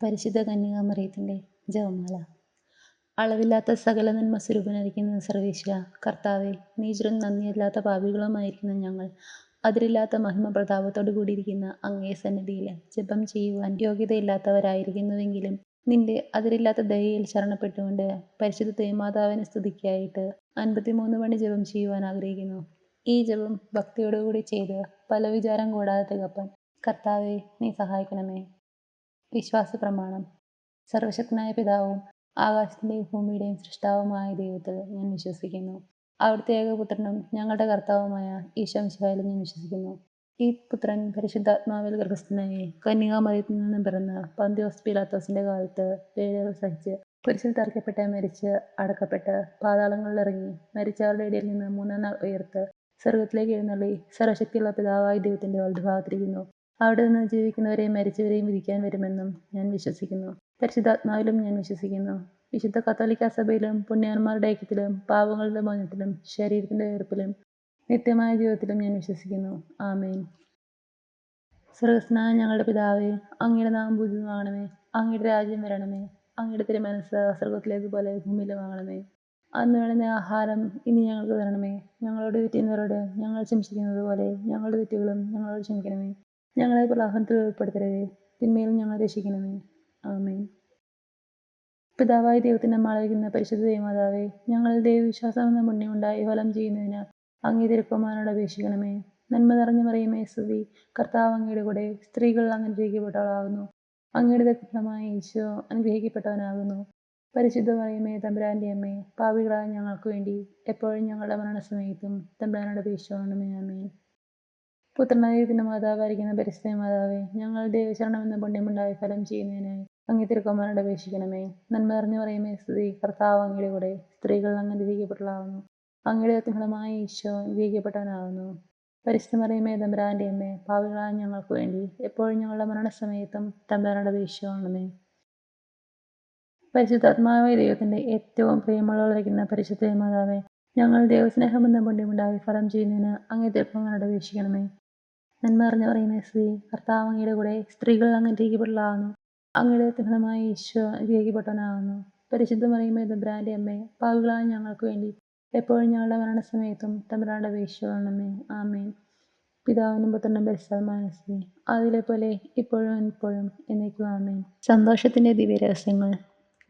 പരിശുദ്ധ കന്യകാമറിയത്തിൻ്റെ ജപമാല. അളവില്ലാത്ത സകല നന്മ സ്വരൂപനായിരിക്കുന്ന സർവേശ്വര കർത്താവെ, നീചരും നന്ദിയില്ലാത്ത പാപികളുമായിരിക്കുന്ന ഞങ്ങൾ അതിരില്ലാത്ത മഹിമ പ്രതാപത്തോടു കൂടിയിരിക്കുന്ന അങ്ങേ സന്നിധിയിൽ ജപം ചെയ്യുവാൻ യോഗ്യതയില്ലാത്തവരായിരിക്കുന്നുവെങ്കിലും നിന്റെ അതിരില്ലാത്ത ദയയിൽ ശരണപ്പെട്ടുകൊണ്ട് പരിശുദ്ധ ദേവമാതാവിനെ സ്തുതിക്കായിട്ട് 53 മണി ജപം ചെയ്യുവാൻ ആഗ്രഹിക്കുന്നു. ഈ ജപം ഭക്തിയോടുകൂടി ചെയ്ത് പല വിചാരം കൂടാതെ തികപ്പാൻ കർത്താവെ നീ സഹായിക്കണമേ. വിശ്വാസ പ്രമാണം. സർവശക്തനായ പിതാവും ആകാശത്തിൻ്റെയും ഭൂമിയുടെയും സൃഷ്ടാവുമായ ദൈവത്തിൽ ഞാൻ വിശ്വസിക്കുന്നു. അവിടുത്തെ ഏകപുത്രനും ഞങ്ങളുടെ കർത്താവുമായ ഈശോ മിശിഹായിൽ ഞാൻ വിശ്വസിക്കുന്നു. ഈ പുത്രൻ പരിശുദ്ധാത്മാവിൽ ഗർഭസ്ഥനായി കന്യകാമറിയത്തിൽ നിന്നും പിറന്ന് പന്തിയോസ് പീലാത്തോസിന്റെ കാലത്ത് പീഡകൾ സഹിച്ച് കുരിശിൽ തറയ്ക്കപ്പെട്ട് മരിച്ച് അടക്കപ്പെട്ട് പാതാളങ്ങളിൽ ഇറങ്ങി മരിച്ചവരുടെ ഇടയിൽ നിന്ന് 3-ാം നാൾ ഉയർത്ത് സ്വർഗത്തിലേക്ക് എഴുന്നള്ളി സർവശക്തിയുള്ള പിതാവായ ദൈവത്തിന്റെ വലതുഭാഗത്തിരിക്കുന്നു. അവിടെ നിന്ന് ജീവിക്കുന്നവരെയും മരിച്ചവരെയും വിധിക്കാൻ വരുമെന്നും ഞാൻ വിശ്വസിക്കുന്നു. പരിശുദ്ധാത്മാവിലും ഞാൻ വിശ്വസിക്കുന്നു. വിശുദ്ധ കത്തോലിക്കാ സഭയിലും പുണ്യവാന്മാരുടെ ഐക്യത്തിലും പാപങ്ങളുടെ മോചനത്തിലും ശരീരത്തിന്റെ ഉയർപ്പിലും നിത്യമായ ജീവിതത്തിലും ഞാൻ വിശ്വസിക്കുന്നു. ആമേൻ. സ്വർഗസ്ഥനായ ഞങ്ങളുടെ പിതാവേ, അങ്ങയുടെ നാമം പൂജിതമാകണമേ. അങ്ങയുടെ രാജ്യം വരണമേ. അങ്ങയുടെ തിരുമനസ്സ് സ്വർഗത്തിലേതുപോലെ ഭൂമിയിലുമാകണമേ. അന്ന് വേണ്ടുന്ന ആഹാരം ഇനി ഞങ്ങൾക്ക് തരണമേ. ഞങ്ങളോട് തെറ്റുന്നവരോട് ഞങ്ങൾ ക്ഷമിച്ചിരിക്കുന്നത് പോലെ ഞങ്ങളുടെ തെറ്റുകളും ഞങ്ങളോട് ക്ഷമിക്കണമേ. ഞങ്ങളെ പ്രലോഭനത്തിൽ ഉൾപ്പെടുത്തരുതേ, തിന്മയിൽ ഞങ്ങളെ രക്ഷിക്കണമേ. ആമേൻ. പിതാവായ ദൈവത്തിന് മാളവിക്കുന്ന പരിശുദ്ധ ദേവമാതാവേ, ഞങ്ങൾ ദൈവവിശ്വാസം എന്ന പുണ്യമുണ്ടായി ഫലം ചെയ്യുന്നതിന് അങ്ങേ തിരുക്കുമാരനോട് അപേക്ഷിക്കണമേ. നന്മ നിറഞ്ഞു മറിയമേ സ്തുതി, കർത്താവ് അങ്ങയുടെ കൂടെ സ്ത്രീകൾ അനുഗ്രഹിക്കപ്പെട്ടവളാകുന്നു. അങ്ങയുടെ ദത്തമായ ഈശോ അനുഗ്രഹിക്കപ്പെട്ടവനാകുന്നു. പരിശുദ്ധ മറിയമേ തമ്പുരാന്റെ അമ്മേ, പാപികളായ ഞങ്ങൾക്ക് വേണ്ടി എപ്പോഴും ഞങ്ങളുടെ മരണസമയത്തും തമ്പുരാനോട് അപേക്ഷിക്കണമേ. ആമേൻ. പുത്രനായ ദൈവത്തിന്റെ മാതാവായിരിക്കുന്ന പരിശുദ്ധ മാതാവേ, ഞങ്ങൾ ദൈവശരണം എന്ന പുണ്യമുണ്ടായി ഫലം ചെയ്യുന്നതിനായി അങ്ങേ തിരുക്കുമാരനോട് അപേക്ഷിക്കണമേ. നന്മ നിറഞ്ഞു മറിയമേ സ്തുതി, കർത്താവ് അങ്ങയുടെ കൂടെ സ്ത്രീകൾ അനുഗ്രഹിക്കപ്പെട്ടവളാകുന്നു. അങ്ങയുടെ ഫലമായ ഈശോ അനുഗ്രഹിക്കപ്പെട്ടവനാകുന്നു. പരിശുദ്ധ മറിയമേ തമ്പുരാന്റെ അമ്മേ, പാപികളായ ഞങ്ങൾക്ക് വേണ്ടി എപ്പോഴും ഞങ്ങളുടെ മരണസമയത്തും തമ്പുരാനോട് അപേക്ഷിക്കണമേ. പരിശുദ്ധാത്മാവായ ദൈവത്തിന്റെ ഏറ്റവും പ്രിയമുള്ളവരായിരിക്കുന്ന പരിശുദ്ധ മാതാവേ, ഞങ്ങൾ ദൈവസ്നേഹം എന്ന പുണ്യമുണ്ടായി ഫലം ചെയ്യുന്നതിന് അങ്ങേ തിരുക്കുമാരനോട് അപേക്ഷിക്കണമേ. നന്മ നിറഞ്ഞു മറിയമേ സ്തുതി, കർത്താവ് അങ്ങയുടെ കൂടെ സ്ത്രീകൾ അനുഗ്രഹിക്കപ്പെട്ടവളാകുന്നു. അങ്ങയുടെ ഫലമായ ഈശോ അനുഗ്രഹിക്കപ്പെട്ടവനാകുന്നു. പരിശുദ്ധ മറിയമേ തമ്പുരാന്റെ അമ്മേ, പാപികളായ ഞങ്ങൾക്ക് വേണ്ടി എപ്പോഴും ഞങ്ങളുടെ മരണസമയത്തും തമ്പുരാനോട് അപേക്ഷിക്കണമേ. ആമേൻ. പിതാവിനും പുത്രനും പരിശുദ്ധാത്മാവിനും സ്തുതി, അതിലെ പോലെ ഇപ്പോഴും എപ്പോഴും എന്നേക്കും. ആമേൻ. സന്തോഷത്തിന്റെ ദിവ്യരഹസ്യങ്ങൾ.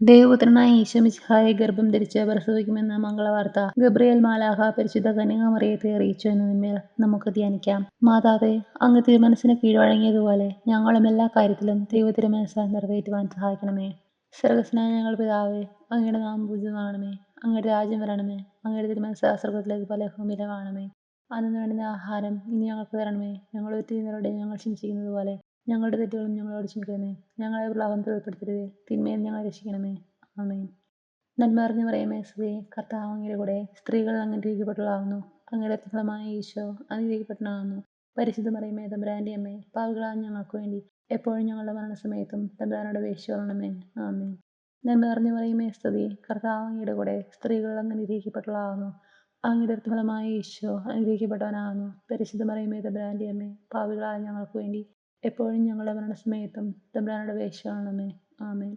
ദൈവപുത്രനായ ഈശോ മിശിഹായെ ഗർഭം ധരിച്ച് പ്രസവിക്കുമെന്ന മംഗളവാർത്ത ഗബ്രിയേൽ മാലാഖ പരിശുദ്ധ കന്യകാമറിയത്തെ അറിയിച്ചു എന്നതിന്മേൽ നമുക്ക് ധ്യാനിക്കാം. മാതാവേ, അങ്ങ് തിരുമനസ്സിന് കീഴ്വഴങ്ങിയതുപോലെ ഞങ്ങളും എല്ലാ കാര്യത്തിലും ദൈവ തിരുമനസ്സ് നിറവേറ്റുവാൻ സഹായിക്കണമേ. സ്വർഗസ്ഥനായ ഞങ്ങളുടെ പിതാവേ, അങ്ങയുടെ നാമം പൂജിതമാകണമേ. അങ്ങയുടെ രാജ്യം വരണമേ. അങ്ങയുടെ തിരുമനസ്സ് സ്വർഗത്തിലേതുപോലെ ഭൂമിയിലുമാകണമേ. അന്ന് വേണ്ടുന്ന ആഹാരം ഇനി ഞങ്ങൾക്ക് തരണമേ. ഞങ്ങൾ തെറ്റുന്നവരോട് ഞങ്ങൾ ക്ഷമിച്ചിരിക്കുന്നത് പോലെ ഞങ്ങളുടെ തെറ്റുകളും ഞങ്ങളോട് ക്ഷമിക്കണമേ. ഞങ്ങളെ പ്രലോഭനത്തിൽ ഉൾപ്പെടുത്തരുതേ, തിന്മയിൽ ഞങ്ങളെ രക്ഷിക്കണമേ. ആമേൻ. നന്മ നിറഞ്ഞു മറിയമേ സ്തുതി, കർത്താവ് അങ്ങയുടെ കൂടെ സ്ത്രീകൾ അനുഗ്രഹിക്കപ്പെട്ടവളാകുന്നു. അങ്ങയുടെ ഫലമായ ഈശോ അനുഗ്രഹിക്കപ്പെട്ടവനാകുന്നു. പരിശുദ്ധ മറിയമേ തമ്പുരാന്റെ അമ്മേ, പാപികളായ ഞങ്ങൾക്ക് വേണ്ടി എപ്പോഴും ഞങ്ങളുടെ മരണസമയത്തും തമ്പുരാനോട് അപേക്ഷിക്കണമേ. ആമേൻ. നന്മ നിറഞ്ഞു മറിയമേ സ്തുതി, കർത്താവ് അങ്ങയുടെ കൂടെ സ്ത്രീകൾ അനുഗ്രഹിക്കപ്പെട്ടവളാകുന്നു. അങ്ങയുടെ ഫലമായ ഈശോ അനുഗ്രഹിക്കപ്പെട്ടവനാകുന്നു. പരിശുദ്ധ മറിയമേ തമ്പുരാന്റെ അമ്മേ, പാപികളായ ഞങ്ങൾക്ക് വേണ്ടി എപ്പോഴും ഞങ്ങളുടെ മരണസമയത്തും തമ്പുരാനോട് അപേക്ഷിക്കണമേ. ആമേൻ.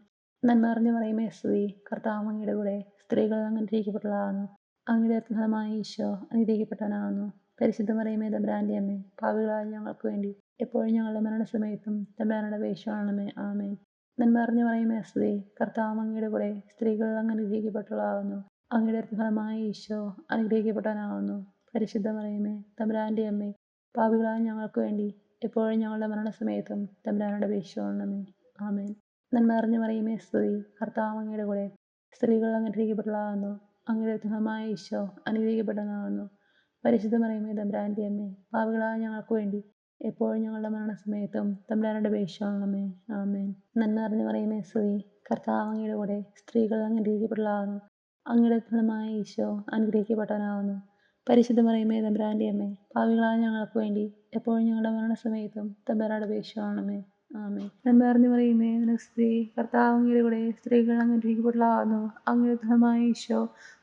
നന്മ നിറഞ്ഞു മറിയമേ സ്തുതി, കർത്താവ് അങ്ങയുടെ കൂടെ സ്ത്രീകൾ അനുഗ്രഹിക്കപ്പെട്ടവളാകുന്നു. അങ്ങയുടെ ഫലമായ ഈശോ അനുഗ്രഹിക്കപ്പെട്ടവനാകുന്നു. പരിശുദ്ധ മറിയമേ തമ്പുരാന്റെ അമ്മേ, പാപികളായ ഞങ്ങൾക്ക് വേണ്ടി എപ്പോഴും ഞങ്ങളുടെ മരണസമയത്തും തമ്പുരാനോട് അപേക്ഷിക്കണമേ. ആമേൻ. നന്മ നിറഞ്ഞു മറിയമേ സ്തുതി, കർത്താവ് അങ്ങയുടെ കൂടെ സ്ത്രീകൾ അനുഗ്രഹിക്കപ്പെട്ടവളാകുന്നു. അങ്ങയുടെ ഫലമായ ഈശോ അനുഗ്രഹിക്കപ്പെട്ടവനാകുന്നു. പരിശുദ്ധ മറിയമേ തമ്പുരാന്റെ അമ്മേ, പാപികളായ ഞങ്ങൾക്ക് വേണ്ടി എപ്പോഴും ഞങ്ങളുടെ മരണസമയത്തും തമ്പുരാനോട് അപേക്ഷിക്കണമേ. ആമേൻ. നന്മ നിറഞ്ഞു മറിയമേ സ്തുതി, കർത്താവ് അങ്ങയുടെ കൂടെ സ്ത്രീകൾ അനുഗ്രഹിക്കപ്പെട്ടവളാകുന്നു. അങ്ങയുടെ ഫലമായ ഈശോ അനുഗ്രഹിക്കപ്പെട്ടവനാകുന്നു. പരിശുദ്ധ മറിയമേ തമ്പുരാന്റെ അമ്മേ, പാപികളായ ഞങ്ങൾക്ക് വേണ്ടി എപ്പോഴും ഞങ്ങളുടെ മരണസമയത്തും തമ്പുരാനോട് അപേക്ഷിക്കണമേ. ആമേൻ. നന്മ നിറഞ്ഞു മറിയമേ സ്തുതി, കർത്താവ് അങ്ങയുടെ കൂടെ സ്ത്രീകൾ അനുഗ്രഹിക്കപ്പെട്ടവളാകുന്നു. അങ്ങയുടെ ഫലമായ ഈശോ അനുഗ്രഹിക്കപ്പെട്ടവനാകുന്നു. പരിശുദ്ധ മറിയമേ തമ്പുരാന്റെ അമ്മേ, പാപികളായ ഞങ്ങൾക്ക് വേണ്ടി എപ്പോഴും ഞങ്ങളുടെ മരണസമയത്തും തമ്പുരാനോട് അപേക്ഷിക്കണമേ. ആമേൻ. നന്മ നിറഞ്ഞു മറിയമേ സ്തുതി, കർത്താവ് അങ്ങയുടെ കൂടെ സ്ത്രീകൾ അനുഗ്രഹിക്കപ്പെട്ടവളാകുന്നു. അങ്ങയുടെ ഫലമായ ഈശോ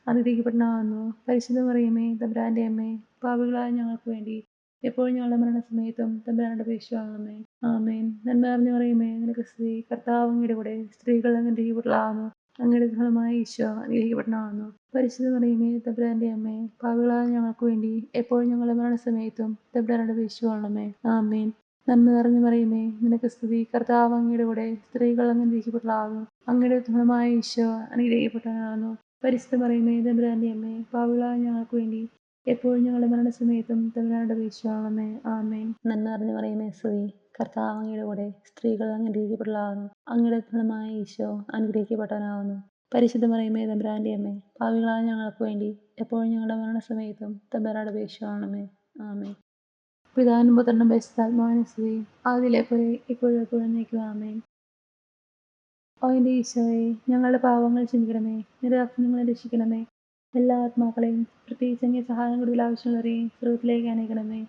അനുഗ്രഹിക്കപ്പെട്ടവനാകുന്നു. പരിശുദ്ധ മറിയമേ തമ്പുരാന്റെ അമ്മേ, പാപികളായ ഞങ്ങൾക്ക് വേണ്ടി എപ്പോഴും ഞങ്ങളുടെ മരണസമയത്തും തമ്പുരാനോട് അപേക്ഷിക്കണമേ. ആമേൻ. നന്മ നിറഞ്ഞ മറിയമേ, നിനക്ക് സ്തുതി. കർത്താവ് അങ്ങയുടെ കൂടെ സ്ത്രീകൾ അങ്ങ് അനുഗ്രഹിക്കപ്പെട്ടവളാകുന്നു. അങ്ങയുടെ ഫലമായ ഈശോ അനുഗ്രഹിക്കപ്പെട്ടവനാകുന്നു. പരിശുദ്ധ മറിയമേ, തമ്പുരാന്റെ അമ്മേ, പാപികളായ ഞങ്ങൾക്ക് വേണ്ടി എപ്പോഴും ഞങ്ങളുടെ മരണസമയത്തും തമ്പുരാനോട് അപേക്ഷിക്കണമേ. ആമേൻ. നന്മ നിറഞ്ഞ മറിയമേ, നിനക്ക് സ്തുതി. കർത്താവ് അങ്ങയുടെ കൂടെ സ്ത്രീകൾ അങ്ങ് അനുഗ്രഹിക്കപ്പെട്ടവളാകുന്നു. അങ്ങയുടെ ഫലമായ ഈശോ അനുഗ്രഹിക്കപ്പെട്ടവനാകുന്നു. പരിശുദ്ധ മറിയമേ, തമ്പുരാന്റെ അമ്മേ, പാപികളായ ഞങ്ങൾക്ക് വേണ്ടി എപ്പോഴും ഞങ്ങളുടെ മരണസമയത്തും തമ്പുരാനോട് അപേക്ഷിക്കണമേ. ആമേൻ. നന്മ നിറഞ്ഞ മറിയമേ, സ്തുതി. കർത്താവ് അങ്ങയുടെ കൂടെ സ്ത്രീകൾ അങ്ങ് അനുഗ്രഹിക്കപ്പെട്ടവളാകുന്നു. അങ്ങയുടെ ഫലമായ ഈശോ അനുഗ്രഹിക്കപ്പെട്ടവനാകുന്നു. പരിശുദ്ധ മറിയമേ, തമ്പുരാന്റെ അമ്മേ, പാപികളായ ഞങ്ങൾക്ക് വേണ്ടി എപ്പോഴും ഞങ്ങളുടെ മരണസമയത്തും തമ്പുരാനോട് അപേക്ഷിക്കണമേ. ആമേൻ. പിതാവിനും പുത്രനും പരിശുദ്ധാത്മാവിനും സ്തുതി. ആദിയിലെ പോലെ ഇപ്പോഴും എപ്പോഴും എന്നേക്കും. ആമേൻ. ഓ എൻ്റെ ഈശോയെ, ഞങ്ങളുടെ പാപങ്ങൾ ക്ഷമിക്കണമേ. നിന്റെ ഞങ്ങളെ രക്ഷിക്കണമേ. എല്ലാ ആത്മാക്കളെയും പ്രത്യേകിച്ച് അങ്ങേ സഹായം കൂടുതൽ ആവശ്യമുള്ളവരെയും സ്രോതത്തിലേക്ക് അനയിക്കണമേ.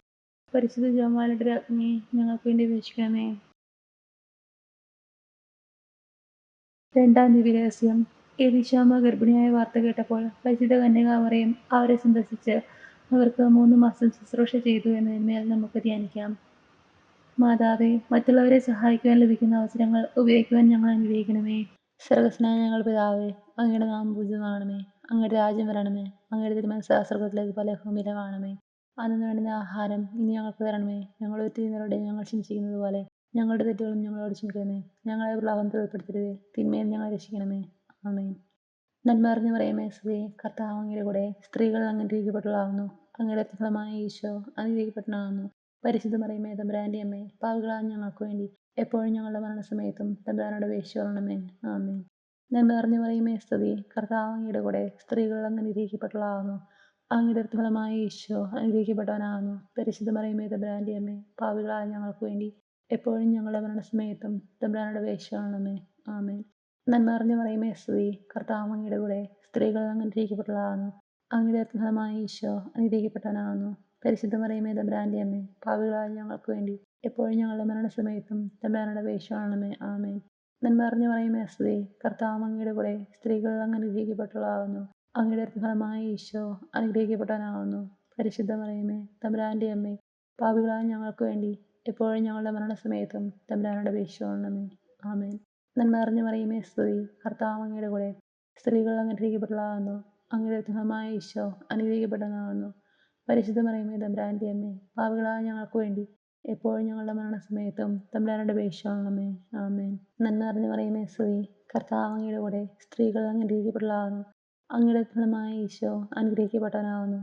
പരിശുദ്ധ ജപമാലയുടെ രാജ്ഞി ഞങ്ങൾക്ക് വേണ്ടി അപേക്ഷിക്കണമേ. രണ്ടാം ദിവ്യരഹസ്യം. എലീശാമ്മ ഗർഭിണിയായ വാർത്ത കേട്ടപ്പോൾ പരിശുദ്ധ കന്യകാമറിയം അവരെ സന്ദർശിച്ച് അവർക്ക് 3 മാസം ശുശ്രൂഷ ചെയ്തു എന്നതിന്മേൽ നമുക്ക് ധ്യാനിക്കാം. മാതാവേ, മറ്റുള്ളവരെ സഹായിക്കുവാൻ ലഭിക്കുന്ന അവസരങ്ങൾ ഉപയോഗിക്കുവാൻ ഞങ്ങൾ അനുഗ്രഹിക്കണമേ. സ്വർഗ്ഗസ്ഥനായ ഞങ്ങളുടെ പിതാവേ, അങ്ങയുടെ നാമം പൂജിതമാകണമേ. അങ്ങയുടെ രാജ്യം വരണമേ. അങ്ങയുടെ തിരുമനസ്സ് സ്വർഗ്ഗത്തിലേക്ക് പോലെ ഭൂമിയിലുമാകണമേ. അന്നു വേണ്ടുന്ന ആഹാരം ഇനി ഞങ്ങൾക്ക് തരണമേ. ഞങ്ങളുടെ തെറ്റുകാരോട് ഞങ്ങൾ ക്ഷമിച്ചിരിക്കുന്നത് പോലെ ഞങ്ങളുടെ തെറ്റുകളും ഞങ്ങളോട് ക്ഷമിക്കണമേ. ഞങ്ങളെ പ്രലോഭനത്തിൽ ഉൾപ്പെടുത്തരുതേ, തിന്മയിൽ ഞങ്ങളെ രക്ഷിക്കണമേ. ആമേൻ. നന്മ നിറഞ്ഞ മറിയമേ, സ്തുതി. കർത്താവ് അങ്ങയുടെ കൂടെ സ്ത്രീകൾ അങ്ങ് അനുഗ്രഹിക്കപ്പെട്ടവളാകുന്നു. അങ്ങയുടെ ഫലമായ ഈശോ അനുഗ്രഹിക്കപ്പെട്ടവനാകുന്നു. പരിശുദ്ധ മറിയമേ, തമ്പുരാന്റെ അമ്മേ, പാപികളായ ഞങ്ങൾക്ക് വേണ്ടി എപ്പോഴും ഞങ്ങളുടെ മരണസമയത്തും തമ്പുരാനോട് അപേക്ഷിക്കണമേ. ആമേൻ. നന്മ നിറഞ്ഞ മറിയമേ, സ്തുതി. കർത്താവ് അങ്ങയുടെ കൂടെ സ്ത്രീകൾ അങ്ങ് അനുഗ്രഹിക്കപ്പെട്ടവളാകുന്നു. അങ്ങയുടെ ഫലമായ ഈശോ അനുഗ്രഹിക്കപ്പെട്ടവനാകുന്നു. പരിശുദ്ധ മറിയമേ, തമ്പുരാന്റെ അമ്മേ, പാപികളായ ഞങ്ങൾക്ക് വേണ്ടി എപ്പോഴും ഞങ്ങളുടെ മരണസമയത്തും തമ്പുരാനോട് അപേക്ഷിക്കണമേ. ആമേൻ. നന്മ നിറഞ്ഞ മറിയമേ, സ്തുതി. കർത്താവ് അങ്ങയുടെ കൂടെ സ്ത്രീകൾ അങ്ങ് അനുഗ്രഹിക്കപ്പെട്ടവളാകുന്നു. അങ്ങയുടെ ഫലമായ ഈശോ അനുഗ്രഹിക്കപ്പെട്ടവനാകുന്നു. പരിശുദ്ധ മറിയമേ, തമ്പുരാന്റെ അമ്മേ, പാപികളായ ഞങ്ങൾക്ക് വേണ്ടി എപ്പോഴും ഞങ്ങളുടെ മരണസമയത്തും തമ്പുരാനോട് അപേക്ഷിക്കണമേ. ആമേൻ. നന്മ നിറഞ്ഞ മറിയമേ, സ്തുതി. കർത്താവ് അങ്ങയുടെ കൂടെ സ്ത്രീകൾ അങ്ങ് അനുഗ്രഹിക്കപ്പെട്ടവളാകുന്നു. അങ്ങയുടെ ഫലമായ ഈശോ അനുഗ്രഹിക്കപ്പെട്ടവനാകുന്നു. പരിശുദ്ധ മറിയമേ, തമ്പുരാന്റെ അമ്മേ, പാപികളായ ഞങ്ങൾക്ക് വേണ്ടി എപ്പോഴും ഞങ്ങളുടെ മരണസമയത്തും തമ്പുരാനോട് അപേക്ഷിക്കണമേ. ആമേൻ. നന്മ നിറഞ്ഞ മറിയമേ, സ്തുതി. കർത്താവ് അങ്ങയുടെ കൂടെ സ്ത്രീകൾ അങ്ങ് അനുഗ്രഹിക്കപ്പെട്ടവളാകുന്നു. അങ്ങയുടെ ഫലമായ ഈശോ അനുഗ്രഹിക്കപ്പെട്ടവനാകുന്നു. പരിശുദ്ധ മറിയമേ, തമ്പുരാന്റെ അമ്മേ, പാപികളായ ഞങ്ങൾക്ക് വേണ്ടി എപ്പോഴും ഞങ്ങളുടെ മരണസമയത്തും തമ്പുരാനോട് അപേക്ഷിക്കണമേ. ആമേൻ. നന്മ നിറഞ്ഞ മറിയമേ, സ്തുതി. കർത്താവ് അങ്ങയുടെ കൂടെ സ്ത്രീകൾ അങ്ങ് അനുഗ്രഹിക്കപ്പെട്ടവളാകുന്നു. അങ്ങയുടെ ഫലമായ ഈശോ അനുഗ്രഹിക്കപ്പെട്ടവനാകുന്നു.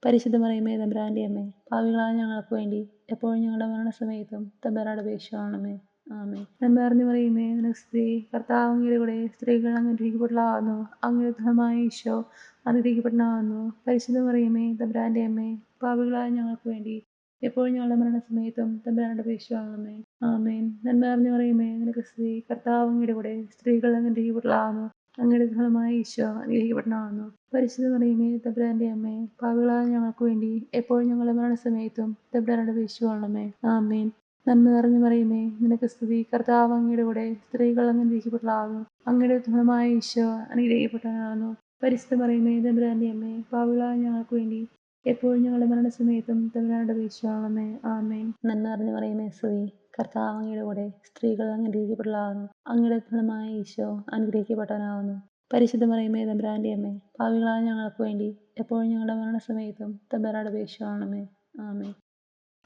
പരിശുദ്ധ മറിയമേ, തമ്പുരാന്റെ അമ്മേ, പാപികളായ ഞങ്ങൾക്ക് വേണ്ടി എപ്പോഴും ഞങ്ങളുടെ മരണസമയത്തും തമ്പുരാനോട് അപേക്ഷിക്കണമേ. ആമേൻ. നന്മ നിറഞ്ഞ മറിയമേ, നിനക്ക് സ്തുതി. കർത്താവ് അങ്ങയുടെ കൂടെ സ്ത്രീകൾ അങ്ങ് അനുഗ്രഹിക്കപ്പെട്ടവളാകുന്നു. അങ്ങയുടെ ഫലമായ ഈശോ അനുഗ്രഹിക്കപ്പെട്ടവനാകുന്നു. പരിശുദ്ധ മറിയമേ, തമ്പുരാന്റെ അമ്മേ, പാപികളായ ഞങ്ങൾക്ക് വേണ്ടി എപ്പോഴും ഞങ്ങളുടെ മരണസമയത്തും തമ്പുരാനോട് അപേക്ഷിക്കണമേ. ആമേൻ. നന്മ നിറഞ്ഞ മറിയമേ, നിനക്ക് സ്തുതി. കർത്താവ് അങ്ങയുടെ കൂടെ സ്ത്രീകൾ അങ്ങ് അനുഗ്രഹിക്കപ്പെട്ടവളാകുന്നു. അങ്ങയുടെ ഫലമായ ഈശോ അനുഗ്രഹിക്കപ്പെട്ടവനാകുന്നു. പരിശുദ്ധ മറിയമേ, തമ്പുരാന്റെ അമ്മേ, പാപികളായ ഞങ്ങൾക്ക് വേണ്ടി എപ്പോഴും ഞങ്ങളുടെ മരണസമയത്തും തമ്പുരാനോട് അപേക്ഷിക്കണമേ. ആമേൻ. നന്മ നിറഞ്ഞ മറിയമേ, നിനക്ക് സ്തുതി. കർത്താവ് അങ്ങയുടെ കൂടെ സ്ത്രീകൾ അങ്ങ് അനുഗ്രഹിക്കപ്പെട്ടവളാകുന്നു. അങ്ങയുടെ ഫലമായ ഈശോ അനുഗ്രഹിക്കപ്പെട്ടവനാകുന്നു. പരിശുദ്ധ മറിയമേ, തമ്പുരാന്റെ അമ്മേ, പാപികളായ ഞങ്ങൾക്ക് വേണ്ടി എപ്പോഴും ഞങ്ങളുടെ മരണസമയത്തും തമ്പുരാനോട് അപേക്ഷിക്കണമേ. ആമേൻ. നന്മ നിറഞ്ഞ മറിയമേ, സ്തുതി. കർത്താവ് അങ്ങയുടെ കൂടെ സ്ത്രീകൾ അങ്ങ് അനുഗ്രഹിക്കപ്പെട്ടവളാകുന്നു. അങ്ങയുടെ ഫലമായ ഈശോ അനുഗ്രഹിക്കപ്പെട്ടവനാകുന്നു. പരിശുദ്ധ മറിയമേ, തമ്പുരാന്റെ അമ്മേ, പാപികളായ ഞങ്ങൾക്ക് വേണ്ടി എപ്പോഴും ഞങ്ങളുടെ മരണസമയത്തും തമ്പുരാനോട് അപേക്ഷിക്കണമേ. ആമേൻ.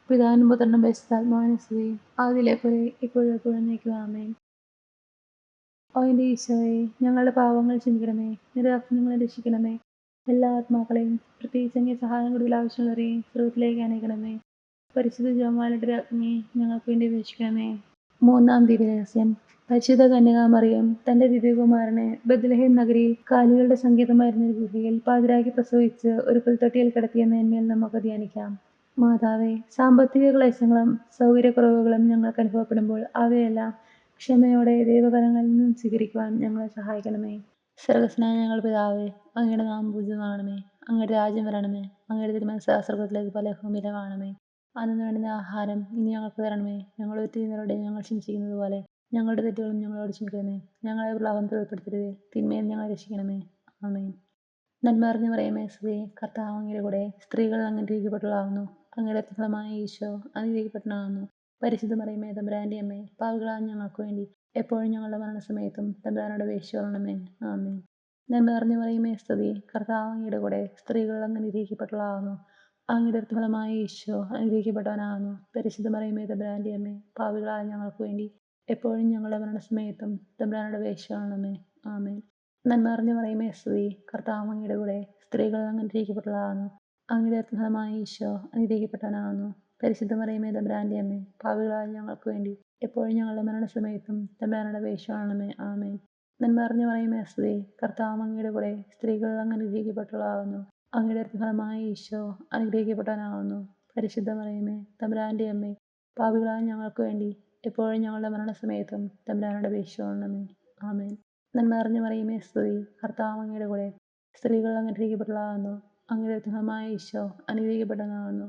പിതാവിനും പുത്രനും പരിശുദ്ധാത്മാവിനും സ്തുതി. ആദിയിലെ പോലെ ഇപ്പോഴും എപ്പോഴും എന്നേക്കും. ആമേൻ. ഓ എൻ്റെ ഈശോയെ, ഞങ്ങളുടെ പാപങ്ങൾ ക്ഷമിക്കണമേ. നിന്റെ ഞങ്ങളെ രക്ഷിക്കണമേ. എല്ലാ ആത്മാക്കളെയും പ്രത്യേകിച്ച് അങ്ങേ സഹായം കൂടുതൽ ആവശ്യമുള്ളവരെയും സ്രോതത്തിലേക്ക് അനയിക്കണമേ. പരിശുദ്ധ ജപമാലയുടെ രാജ്ഞി ഞങ്ങൾക്ക് വേണ്ടി അപേക്ഷിക്കണമേ. മൂന്നാം ദിവ്യരഹസ്യം. പരിശുദ്ധ കന്യകാമറിയം തന്റെ ദിവ്യകുമാരനെ ബത്ലഹേം നഗരിയിൽ കാലികളുടെ സങ്കേതമായിരുന്ന ഒരു ഗുഹയിൽ പാതിരാക്കി പ്രസവിച്ച് ഒരു പുൽത്തൊട്ടിയിൽ കിടത്തിയെന്നതിന്മേൽ നമുക്ക് ധ്യാനിക്കാം. മാതാവേ, സാമ്പത്തിക ക്ലേശങ്ങളും സൗകര്യക്കുറവുകളും ഞങ്ങൾക്ക് അനുഭവപ്പെടുമ്പോൾ അവയെല്ലാം ക്ഷമയോടെ ദൈവകരങ്ങളിൽ നിന്നും സ്വീകരിക്കുവാൻ ഞങ്ങളെ സഹായിക്കണമേ. സ്വർഗ്ഗസ്ഥനായ ഞങ്ങളുടെ പിതാവേ, അങ്ങയുടെ നാമം പൂജിതമാകണമേ. അങ്ങയുടെ രാജ്യം വരണമേ. അങ്ങയുടെ തിരുമനസ്സ് സ്വർഗ്ഗത്തിലേക്ക് പോലെ ഭൂമിയിലുമാകണമേ. അന്നു വേണ്ടുന്ന ആഹാരം ഇനി ഞങ്ങൾക്ക് തരണമേ. ഞങ്ങളുടെ തെറ്റുകാരോട് ഞങ്ങൾ ക്ഷമിച്ചിരിക്കുന്നത് പോലെ ഞങ്ങളുടെ തെറ്റുകളും ഞങ്ങളോട് ക്ഷമിക്കണമേ. ഞങ്ങളെ പ്രലോഭനത്തിൽ ഉൾപ്പെടുത്തരുതേ, തിന്മയിൽ ഞങ്ങളെ രക്ഷിക്കണമേ. ആമേൻ. നന്മ നിറഞ്ഞ മറിയമേ, സ്തുതി. കർത്താവ് അങ്ങയുടെ കൂടെ സ്ത്രീകൾ അങ്ങ് അനുഗ്രഹിക്കപ്പെട്ടവളാകുന്നു. അങ്ങയുടെ ഫലമായ ഈശോ അനുഗ്രഹിക്കപ്പെട്ടവനാകുന്നു. പരിശുദ്ധ മറിയമേ തമ്പുരാന്റെ അമ്മേ, പാപികളായ ഞങ്ങൾക്ക് വേണ്ടി എപ്പോഴും ഞങ്ങളുടെ മരണസമയത്തും തമ്പുരാനോട് അപേക്ഷിച്ചുകൊള്ളണമേ. ആമേൻ. നന്മ നിറഞ്ഞ മറിയമേ സ്തുതി. കർത്താവ് അങ്ങയുടെ കൂടെ സ്ത്രീകൾ അങ്ങ് അനുഗ്രഹിക്കപ്പെട്ടവളാകുന്നു. അങ്ങയുടെ ഫലമായ ഈശോ അനുഗ്രഹിക്കപ്പെട്ടവനാകുന്നു. പരിശുദ്ധ മറിയമേ തമ്പുരാന്റെ അമ്മേ, പാപികളായ ഞങ്ങൾക്ക് വേണ്ടി എപ്പോഴും ഞങ്ങളുടെ മരണസമയത്തും തമ്പുരാനോട് അപേക്ഷിച്ചുകൊള്ളണമേ. ആമേൻ. നന്മ നിറഞ്ഞ മറിയമേ സ്തുതി. കർത്താവ് അങ്ങയുടെ കൂടെ സ്ത്രീകൾ അങ്ങ് അനുഗ്രഹിക്കപ്പെട്ടവളാകുന്നു. അങ്ങയുടെ ഫലമായ ഈശോ അനുഗ്രഹിക്കപ്പെട്ടവനാകുന്നു. പരിശുദ്ധ മറിയമേ തമ്പുരാന്റെ അമ്മേ, പാപികളായ ഞങ്ങൾക്ക് വേണ്ടി എപ്പോഴും ഞങ്ങളുടെ മരണസമയത്തും തമ്പുരാനോട് അപേക്ഷിച്ചുകൊള്ളണമേ. ആമേൻ. നന്മ നിറഞ്ഞ മറിയമേ സ്തുതി. കർത്താവ് അങ്ങയുടെ കൂടെ സ്ത്രീകൾ അങ്ങ് അനുഗ്രഹിക്കപ്പെട്ടവളാകുന്നു. അങ്ങയുടെ ഫലമായ ഈശോ അനുഗ്രഹിക്കപ്പെട്ടവനാകുന്നു. പരിശുദ്ധ മറിയമേ തമ്പുരാന്റെ അമ്മേ, പാപികളായ ഞങ്ങൾക്ക് വേണ്ടി എപ്പോഴും ഞങ്ങളുടെ മരണസമയത്തും തമ്പുരാനോട് അപേക്ഷിച്ചുകൊള്ളണമേ. ആമേൻ. നന്മ നിറഞ്ഞ മറിയമേ സ്തുതി. കർത്താവ് അങ്ങയുടെ കൂടെ സ്ത്രീകൾ അങ്ങ് അനുഗ്രഹിക്കപ്പെട്ടവളാകുന്നു. അങ്ങയുടെ ഫലമായ ഈശോ അനുഗ്രഹിക്കപ്പെട്ടവനാകുന്നു.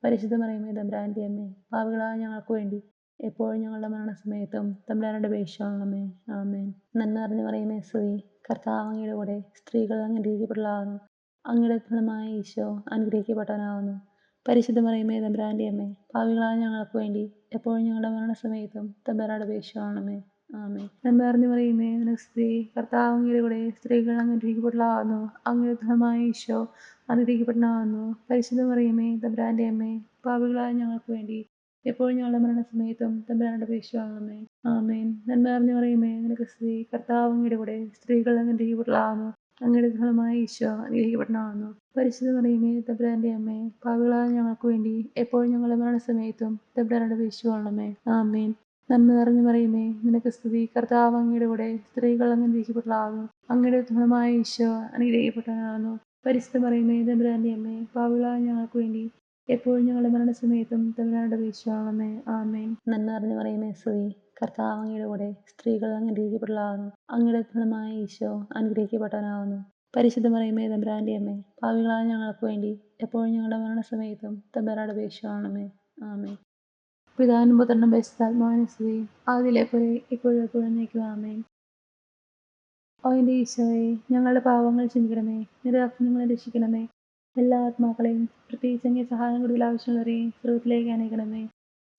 പരിശുദ്ധ മറിയമേ തമ്പുരാന്റെ അമ്മേ, പാപികളായ ഞങ്ങൾക്ക് വേണ്ടി എപ്പോഴും ഞങ്ങളുടെ മരണസമയത്തും തമ്പുരാനോട് അപേക്ഷിച്ചുകൊള്ളണമേ. ആമേൻ. നന്മ നിറഞ്ഞ മറിയമേ സ്തുതി. കർത്താവ് അങ്ങയുടെ കൂടെ സ്ത്രീകൾ അങ്ങ് അനുഗ്രഹിക്കപ്പെട്ടവളാകുന്നു. അങ്ങയുടെ ഫലമായ ഈശോ അനുഗ്രഹിക്കപ്പെട്ടവനാകുന്നു. പരിശുദ്ധ മറിയമേ തമ്പുരാന്റെ അമ്മേ, പാപികളായ ഞങ്ങൾക്ക് വേണ്ടി എപ്പോഴും ഞങ്ങളുടെ മരണസമയത്തും തമ്പുരാനോട് അപേക്ഷിച്ചുകൊള്ളണമേ. ആമേൻ. നന്മ നിറഞ്ഞ മറിയമേ സ്തുതി. കർത്താവ് അങ്ങയുടെ കൂടെ സ്ത്രീകൾ അങ്ങ് അനുഗ്രഹിക്കപ്പെട്ടവളാകുന്നു. അങ്ങയുടെ ഫലമായ ഈശോ അനുഗ്രഹിക്കപ്പെട്ടവനാകുന്നു. പരിശുദ്ധ മറിയമേ തമ്പുരാന്റെ അമ്മേ, പാപികളായ ഞങ്ങൾക്ക് വേണ്ടി എപ്പോഴും ഞങ്ങളുടെ മരണസമയത്തും തമ്പുരാനോട് അപേക്ഷിച്ചുകൊള്ളണമേ. ആമേൻ. നന്മ നിറഞ്ഞ മറിയമേ സ്തുതി. കർത്താവ് അങ്ങയുടെ കൂടെ സ്ത്രീകൾ അങ്ങ് അനുഗ്രഹിക്കപ്പെട്ടവളാകുന്നു. അങ്ങയുടെ ഫലമായ ഈശോ അനുഗ്രഹിക്കപ്പെട്ടവനാകുന്നു. പരിശുദ്ധ മറിയമേ തമ്പുരാന്റെ അമ്മേ, പാപികളായ ഞങ്ങൾക്ക് വേണ്ടി എപ്പോഴും ഞങ്ങളുടെ മരണസമയത്തും തമ്പുരാനോട് അപേക്ഷിച്ചുകൊള്ളണമേ. ആമേൻ. നന്മ നിറഞ്ഞ മറിയമേ സ്തുതി. കർത്താവ് അങ്ങയുടെ കൂടെ സ്ത്രീകൾ അങ്ങ് അനുഗ്രഹിക്കപ്പെട്ടവളാകുന്നു. അങ്ങയുടെ ഫലമായ ഈശോ അനുഗ്രഹിക്കപ്പെട്ടവനാകുന്നു. പരിശുദ്ധ മറിയമേ തമ്പുരാന്റെ അമ്മേ, പാപികളായ ഞങ്ങൾക്ക് വേണ്ടി എപ്പോഴും ഞങ്ങളുടെ മരണസമയത്തും തമ്പുരാനോട് അപേക്ഷിച്ചുകൊള്ളണമേ. ആമേൻ. നന്മ നിറഞ്ഞ മറിയമേ സ്തുതി. കർത്താവ് അങ്ങയുടെ കൂടെ സ്ത്രീകൾ അങ്ങ് അനുഗ്രഹിക്കപ്പെട്ടവളാകുന്നു. അങ്ങയുടെ ഫലമായ ഈശോ അനുഗ്രഹിക്കപ്പെട്ടവനാകുന്നു. പരിശുദ്ധ മറിയമേ തമ്പുരാന്റെ അമ്മേ, പാപികളായ ഞങ്ങൾക്ക് വേണ്ടി എപ്പോഴും ഞങ്ങളുടെ മരണസമയത്തും തമ്പുരാനോട് അപേക്ഷിച്ചുകൊള്ളണമേ. ആമേൻ. പിതാവിനും പുത്രനും പരിശുദ്ധാത്മാവിനും സ്തുതി. ആദിയിലെ പോലെ ഇപ്പോഴും എപ്പോഴും എന്നേക്കും. ആമേൻ. ഓ എൻ്റെ ഈശോയെ, ഞങ്ങളുടെ പാപങ്ങൾ ക്ഷമിക്കണമേ. നിരപരാധികളെ രക്ഷിക്കണമേ. എല്ലാ ആത്മാക്കളെയും പ്രത്യേകിച്ച് അങ്ങേ സഹായം കൂടുതൽ ആവശ്യമുള്ളവരെയും സ്രോതത്തിലേക്ക് അനേക്കണമേ.